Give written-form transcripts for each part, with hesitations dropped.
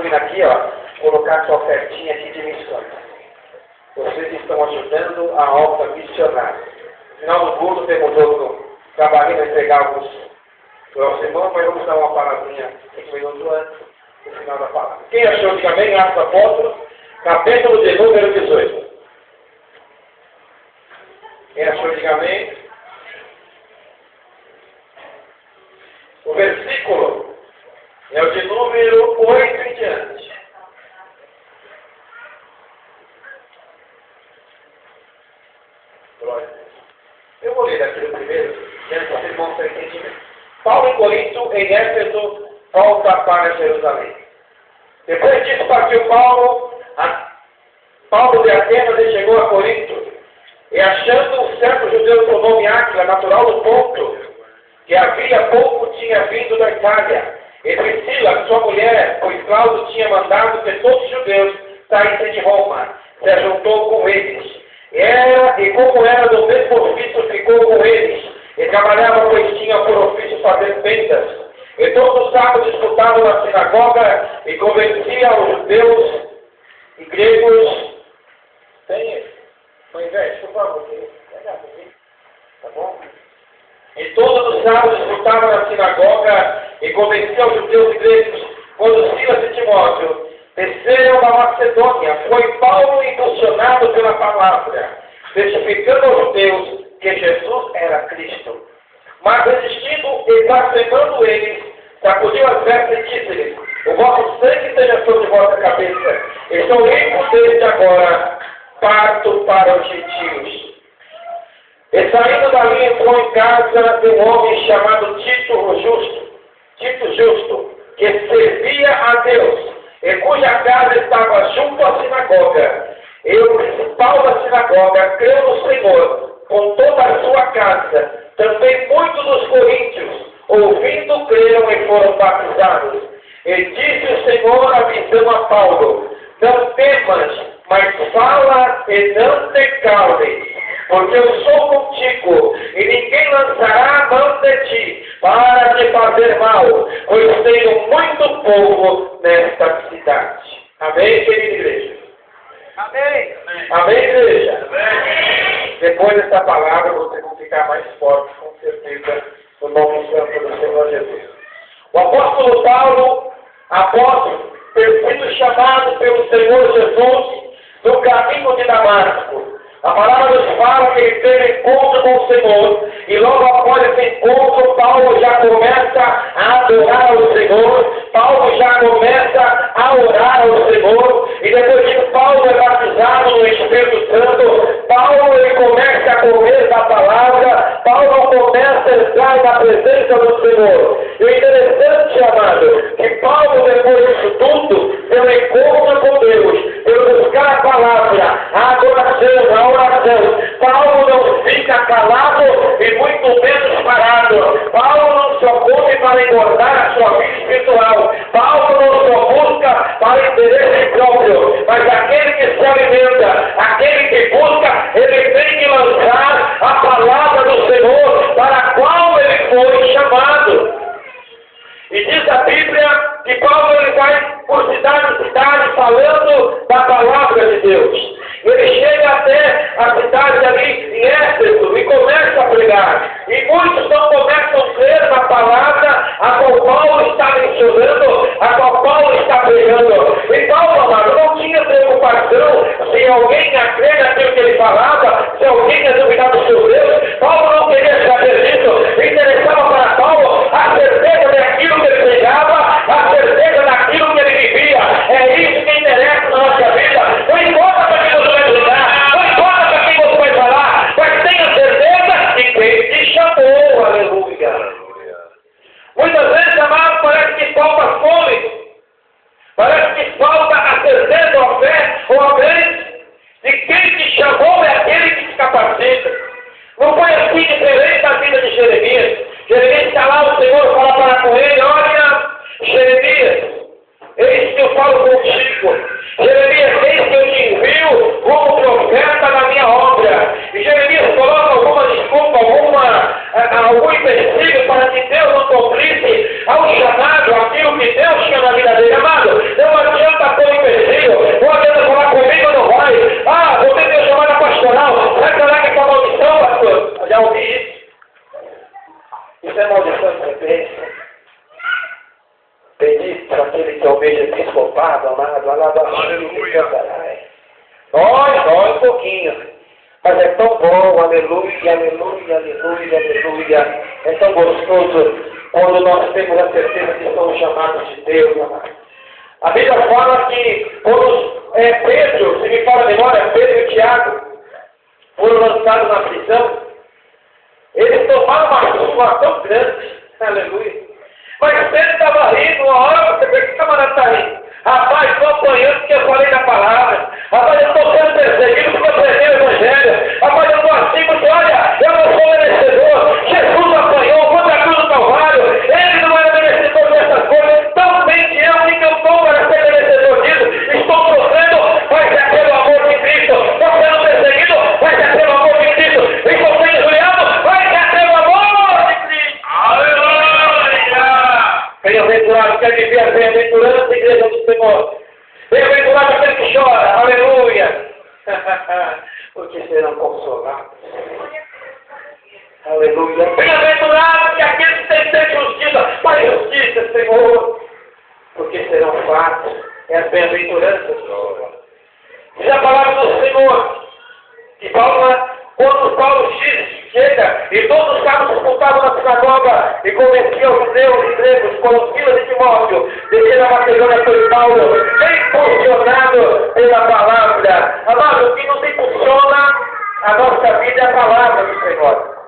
vir aqui, ó, colocar sua ofertinha aqui de missões. Vocês estão ajudando a obra missionária. No final do culto temos outro trabalhinho a entregar alguns para os irmãos, mas vamos dar uma palavrinha 5 minutos antes do final da palavra. Quem achou, diga amém, Atos dos Apóstolos, capítulo de número 18. Quem achou, diga amém. O versículo é o de número 8 em diante. Glória a Deus. Eu vou ler aqui o primeiro, para vocês vão ter entendimento. Paulo em Corinto, em Éfeso, volta para Jerusalém. Depois disso partiu Paulo de Atenas e chegou a Corinto. E achando um certo judeu com nome Áquila, natural do Ponto, que havia pouco tinha vindo da Itália, e Priscila, sua mulher, pois Cláudio tinha mandado que todos os judeus saíssem de Roma, se ajuntou com eles. E como era do mesmo ofício, ficou com eles, e trabalhava, pois tinha por ofício fazer vendas. E todos os sábados disputavam na sinagoga e convencia aos judeus e gregos. Tem mãe velha, por favor, tá bom? E todos os sábados disputavam na sinagoga e convencia aos judeus e gregos. Quando Silas e Timóteo desceram da Macedônia, foi Paulo impulsionado pela palavra, testificando aos judeus que Jesus era Cristo. Mas resistindo e blasfemando eles, sacudiu as vestes e disse-lhes: o vosso sangue seja sobre vossa cabeça. Estou limpo desde agora, parto para os gentios. E saindo dali entrou em casa de um homem chamado Tito Justo, que servia a Deus, e cuja casa estava junto à sinagoga. E o principal da sinagoga creu no Senhor com toda a sua casa. Também muitos dos coríntios, ouvindo, creram e foram batizados. E disse o Senhor a visão a Paulo: não temas, mas fala e não te cales, porque eu sou contigo, e ninguém lançará a mão de ti para te fazer mal, pois tenho muito povo nesta cidade. Amém, querida igreja? Amém. Amém, igreja? Amém. Depois dessa palavra, vocês vão ficar mais fortes, com certeza, no nome santo do Senhor Jesus. O apóstolo Paulo, após ter sido chamado pelo Senhor Jesus no caminho de Damasco, a palavra nos fala que ele teve encontro com o Senhor, e logo após esse encontro, Paulo já começa a adorar ao Senhor, Paulo já começa a orar ao Senhor, e depois disso Paulo é batizado no Espírito Santo. Paulo ele começa a comer da palavra, Paulo começa a entrar na presença do Senhor. E o interessante, amado, que Paulo, depois disso tudo, pelo encontro com Deus, pelo buscar a palavra, a adoração, a oração, Paulo não fica calado e muito menos parado. Paulo não só come para engordar a sua vida espiritual, Paulo não só busca para interesse próprio, mas aquele que se alimenta, aquele que busca, ele tem que lançar a palavra do Senhor para a qual ele foi chamado. E diz a Bíblia que Paulo ele vai por cidade em cidade falando da palavra de Deus. Ele chega até a cidade ali em Éfeso e começa a pregar. E muitos não começam a crer na palavra a qual Paulo está mencionando, a qual Paulo está pregando. E Paulo, amado, não tinha preocupação se alguém ia crer naquilo que ele falava, se alguém ia duvidar do seu Deus. Paulo não queria saber disso. Interessava para Paulo a certeza daquilo que ele pregava, a certeza daquilo que ele vivia. É isso que interessa na nossa vida. Não importa para quem você vai brigar, não importa para quem você vai falar, mas tenha certeza de quem te chamou. Aleluia. Muitas vezes, amado, parece que falta fome, parece que falta a certeza ou a fé ou a crença de quem te chamou é aquele que te capacita. Não foi assim diferente da vida de Jeremias. Jeremias está lá, o Senhor fala para com ele: olha, Jeremias, eis que eu falo contigo. Jeremias, eis que eu te envio como profeta na minha obra. E Jeremias coloca alguma desculpa, algum empecilho para que Deus não cumprisse ao chamado, aquilo que Deus tinha na vida dele. Amado, não adianta talvez episcopado, amado, Aleluia. Dói um pouquinho. Mas é tão bom, aleluia, aleluia, aleluia, aleluia. É tão gostoso quando nós temos a certeza que somos chamados de Deus, amado. A Bíblia fala que quando Pedro, se me fala a memória, Pedro e Tiago foram lançados na prisão, eles tomaram uma chuva tão grande, aleluia. Mas Pedro estava rindo, uma hora, você vê que o camarada está rindo. Rapaz, estou apanhando porque eu falei da palavra. Rapaz, eu estou sendo perseguido porque eu preguei o Evangelho. Rapaz, eu estou assim porque, olha, eu não sou merecedor. Jesus apanhou contra a cruz do Calvário. Ele não era merecedor dessas coisas. Tão bem que eu estou para ser merecedor disso. Estou sofrendo, mas é pelo amor de Cristo. Estou sendo perseguido, mas é pelo amor de Cristo. Estou sendo juliado, mas é pelo amor de Cristo. Aleluia. Bem-aventurado, quer viver a bem-aventurança, igreja do Senhor. Bem-aventurado aquele que chora, aleluia. Porque serão consolados. Aleluia. Bem-aventurado que aqueles que têm sede de justiça, Pai, justiça, Senhor. Porque serão fartos. É as bem-aventuranças, Senhor. Diz a palavra do Senhor. Que quando Paulo chega e todos os carros disputavam na sinagoga e convenciam os judeus e gregos com Silas e Timóteo, descendo a Macedônia foi Paulo, impulsionado pela palavra. Amado, o que nos impulsiona a nossa vida é a palavra do Senhor.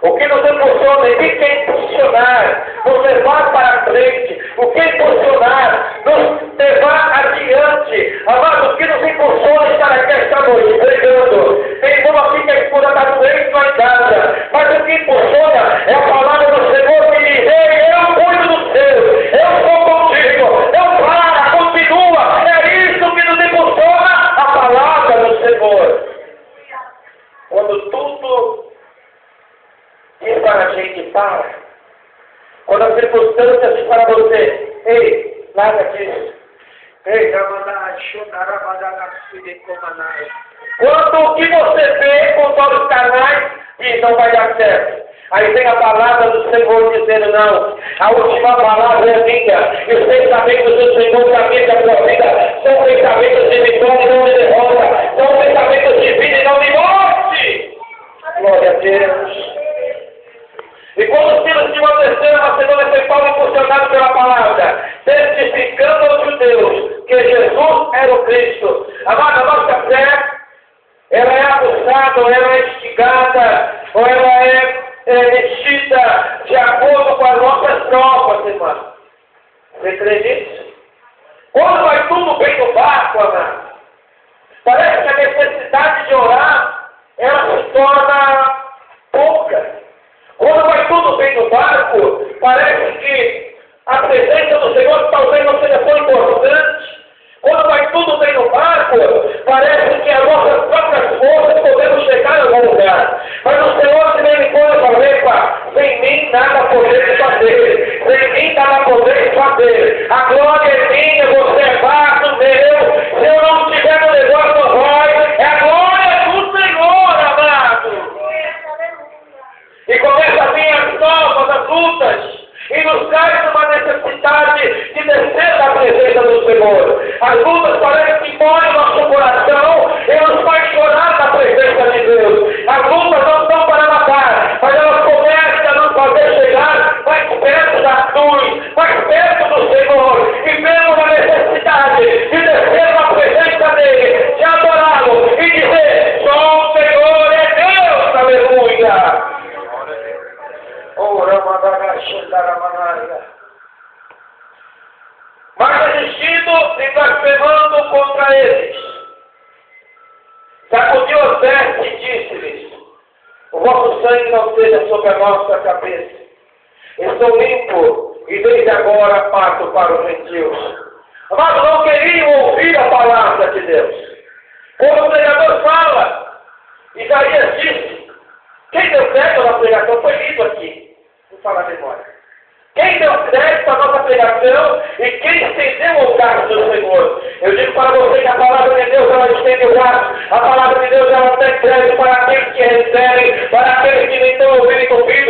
O que nos impulsiona, e o que é impulsionar, nos levar para frente, o que é impulsionar, nos levar adiante. Amado, o que nos impulsiona estar aqui esta noite, pregando. Tem irmão aqui que a esposa está doente lá em casa, mas o que impulsiona é a palavra do Senhor que diz: ei, eu cuido do seu, eu sou contigo, eu para, continua. É isso que nos impulsiona, a palavra do Senhor. Quando tudo diz para a gente: para. Quando as circunstâncias dizem para você: ei, larga disso. Ei, quando o que você vê com os olhos carnais diz: não vai dar certo. Aí vem a palavra do Senhor dizendo: não, a última palavra é minha. E os pensamentos do Senhor para mim da sua vida são pensamentos de vitória e não de derrota. São pensamentos de vida e não de morte. Glória a Deus. E quando Silas tinha uma terceira Macedônia, foi Paulo impulsionado pela palavra, testificando aos judeus que Jesus era o Cristo. Amada, a nossa fé, ela é aguçada, ou ela é instigada, ou ela é mexida de acordo com as nossas tropas, irmão. Você crê nisso? Quando vai tudo bem no barco, amado, parece que a necessidade de orar, ela se torna pouca. Quando vai tudo bem no barco, parece que a presença do Senhor talvez não seja tão importante. Quando vai tudo bem no barco, parece que as nossas próprias forças podemos chegar a algum lugar. Mas o Senhor se me põe a falar: sem mim nada podeis fazer. Sem mim nada podeis fazer. A glória é minha, você é vaso meu. Se eu não estiver no negócio, não vai. É a glória do Senhor, amado. E começa a vir as provas, as lutas, e nos traz uma necessidade de descer da presença do Senhor. As lutas parecem que molham nosso coração e nos faz chorar na presença de Deus. As lutas não são para matar, mas elas começam a nos fazer chegar mais perto da cruz, mais perto do Senhor, e vemos a necessidade de descer na presença dele, de adorá-lo e dizer: só o Senhor é Deus, aleluia. Mas resistindo e blasfemando contra eles, sacudiu as vestes e disse-lhes: o vosso sangue não seja sobre a nossa cabeça. Estou limpo e desde agora parto para os gentios. Mas não queriam ouvir a palavra de Deus. Quando o pregador fala, Isaías disse: quem deu crédito na pregação foi lido aqui. Vou falar a memória. Quem deu crédito à nossa pregação e quem estendeu o braço do Senhor. Eu digo para você que a palavra de Deus, ela estende o braço. A palavra de Deus, ela tem crédito para aqueles que recebem, para aqueles que nem estão ouvindo e ouvindo.